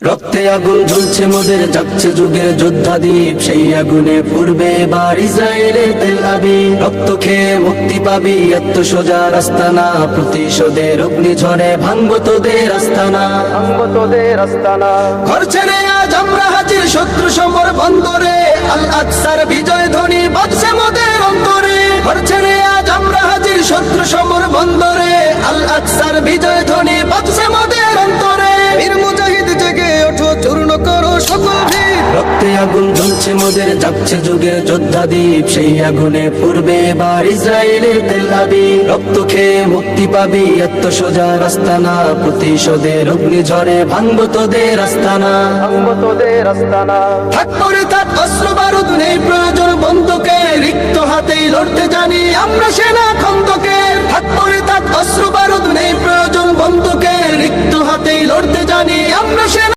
রক্তে আগুন ঝুলছে মোদের, যাচ্ছে যুগের যোদ্ধাদীপ, সেই আগুনে পূর্বে এবার ইসরায়েলের তেল আবিব। রক্ত খেয়ে মুক্তি পাবি, এত সোজা রাস্তা না, প্রতিশোধের অগ্নিঝড়ে ভাঙবো তোদের আস্তানা, ভাঙবো তোদের আস্তানা। ঘর ছেড়ে আজ আমরা হাজির শত্রু সমর বন্দরে, আল আকসার বিজয় ধ্বনি বাজছে মোদের অন্তরে। ঘর ছেড়ে আজ আমরা হাজির শত্রু সমর বন্দরে, আল আকসার বিজয় ধ্বনি বাজছে মোদের অন্তরে। বীর মুজাহিদ জেগে ওঠো, চূর্ণ করো সকল ভিড়। রক্তে আগুন জ্বলছে মোদের, যাচ্ছে যুগের যোদ্ধাদীপ, সেই আগুনে পূর্বে এবার ইসরায়েলের তেল আবিব। রক্ত খেয়ে মুক্তি পাবি, এত সোজা রাস্তা না, প্রতিশোধের অগ্নিঝড়ে ভাঙবো তোদের আস্তানা, ভাঙবো তোদের আস্তানা। থাক পরে থাক অস্ত্র বারুদ, নেই প্রয়োজন বন্ধুকে, রিক্ত হাতেই লড়তে জানি আমরা সেনা খন্দকে। থাক পরে থাক অস্ত্র বারুদ, নেই প্রয়োজন বন্ধুকে, রিক্ত হাতেই লড়তে জানি আমরা সেনা।